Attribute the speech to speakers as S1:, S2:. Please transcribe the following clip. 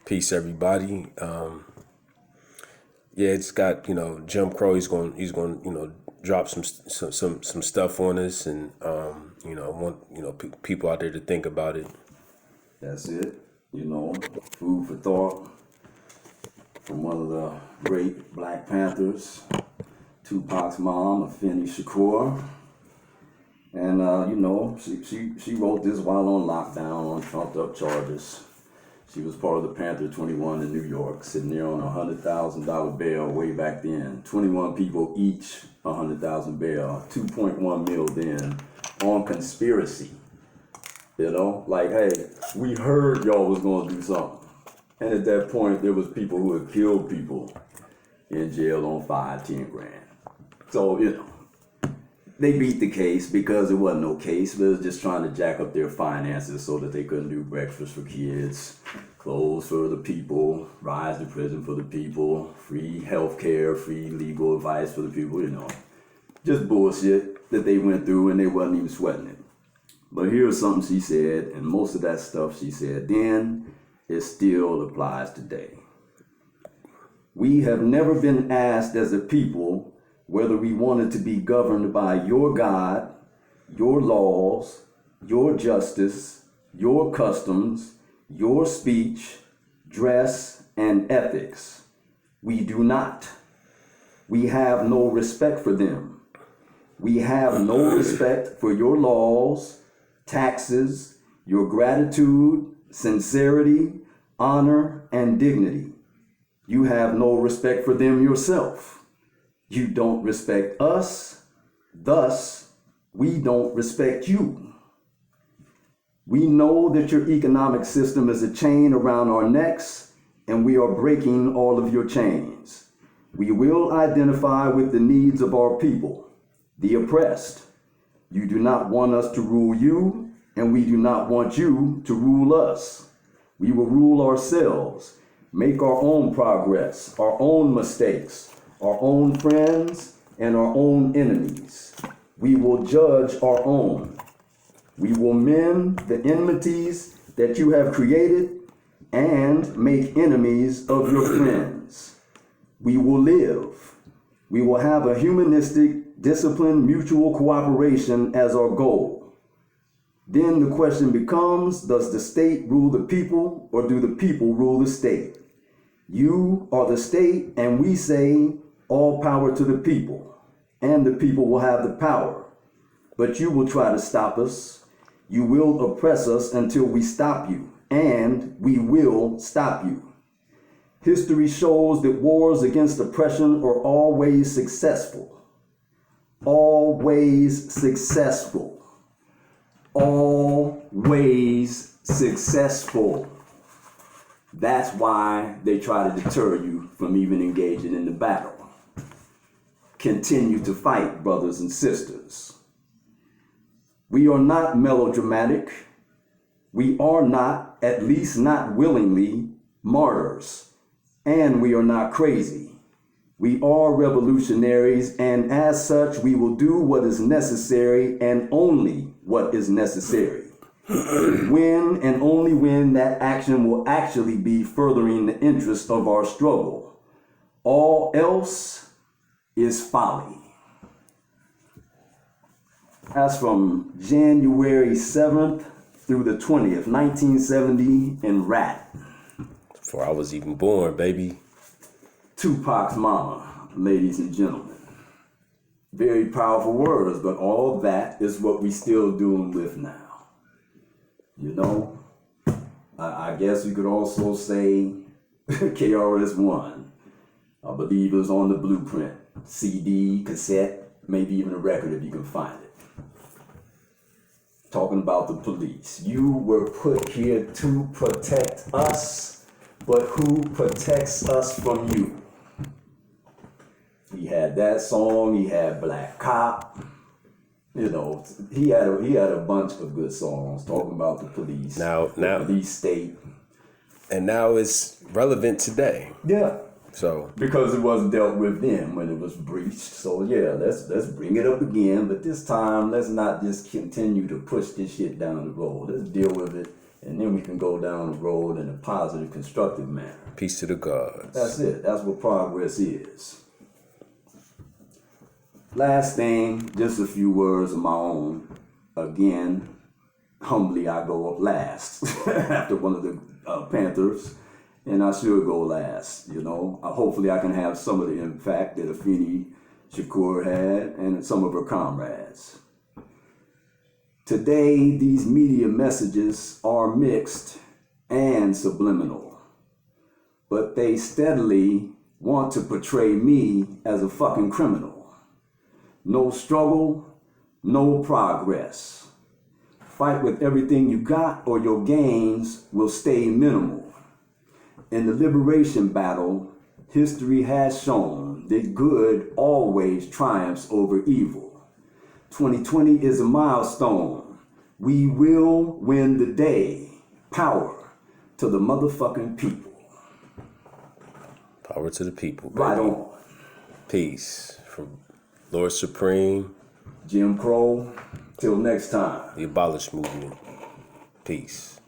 S1: Peace, everybody. Yeah, it's got Jim Crow. He's going drop some stuff on us, and want people out there to think about it.
S2: That's it. Food for thought from one of the great Black Panthers, Tupac's mom, Afeni Shakur. And she wrote this while on lockdown on trumped up charges. She was part of the Panther 21 in New York, sitting there on a $100,000 bail way back then. 21 people each, $100,000 bail, 2.1 mil then, on conspiracy. Like, hey, we heard y'all was gonna do something. And at that point, there was people who had killed people in jail on 5-10 grand. So, they beat the case because it wasn't no case, but it was just trying to jack up their finances so that they couldn't do breakfast for kids, clothes for the people, rise to prison for the people, free health care, free legal advice for the people, Just bullshit that they went through and they wasn't even sweating it. But here's something she said, and most of that stuff she said then, it still applies today. We have never been asked as a people whether we wanted to be governed by your God, your laws, your justice, your customs, your speech, dress, and ethics. We do not. We have no respect for them. We have no respect for your laws, taxes, your gratitude, sincerity, honor, and dignity. You have no respect for them yourself. You don't respect us, thus, we don't respect you. We know that your economic system is a chain around our necks, and we are breaking all of your chains. We will identify with the needs of our people, the oppressed. You do not want us to rule you, and we do not want you to rule us. We will rule ourselves, make our own progress, our own mistakes, our own friends, and our own enemies. We will judge our own. We will mend the enmities that you have created and make enemies of your friends. We will live. We will have a humanistic, disciplined, mutual cooperation as our goal. Then the question becomes, does the state rule the people, or do the people rule the state? You are the state, and we say, all power to the people, and the people will have the power. But you will try to stop us. You will oppress us until we stop you, and we will stop you. History shows that wars against oppression are always successful. Always successful. Always successful. That's why they try to deter you from even engaging in the battle. Continue to fight, brothers and sisters. We are not melodramatic. We are not, at least not willingly, martyrs. And we are not crazy. We are revolutionaries, and as such, we will do what is necessary and only what is necessary. When and only when that action will actually be furthering the interest of our struggle. All else is folly. That's from January 7th through the 20th, 1970 in Rat.
S1: Before I was even born, baby.
S2: Tupac's mama, ladies and gentlemen. Very powerful words, but all that is what we still dealing with now. I guess we could also say KRS-One. I believe it was on the blueprint. CD, cassette, maybe even a record if you can find it. Talking about the police. You were put here to protect us, but who protects us from you? He had that song, he had Black Cop. He had a bunch of good songs talking about the police.
S1: Now,
S2: the police state.
S1: And now it's relevant today.
S2: Yeah.
S1: So
S2: because it wasn't dealt with then when it was breached. So yeah, let's bring it up again. But this time, let's not just continue to push this shit down the road. Let's deal with it And then we can go down the road in a positive, constructive manner.
S1: Peace to the gods.
S2: That's it. That's what progress is. Last thing, just a few words of my own. Again, humbly I go up last after one of the Panthers, and I should go last, you know. Hopefully I can have some of the impact that Afeni Shakur had and some of her comrades. Today, these media messages are mixed and subliminal, but they steadily want to portray me as a fucking criminal. No struggle, no progress. Fight with everything you got or your gains will stay minimal. In the liberation battle, history has shown that good always triumphs over evil. 2020 is a milestone. We will win the day. Power to the motherfucking people.
S1: Power to the people, baby.
S2: Right on.
S1: Peace. From Lord Supreme.
S2: Jim Crow. Till next time.
S1: The Abolish Movement. Peace.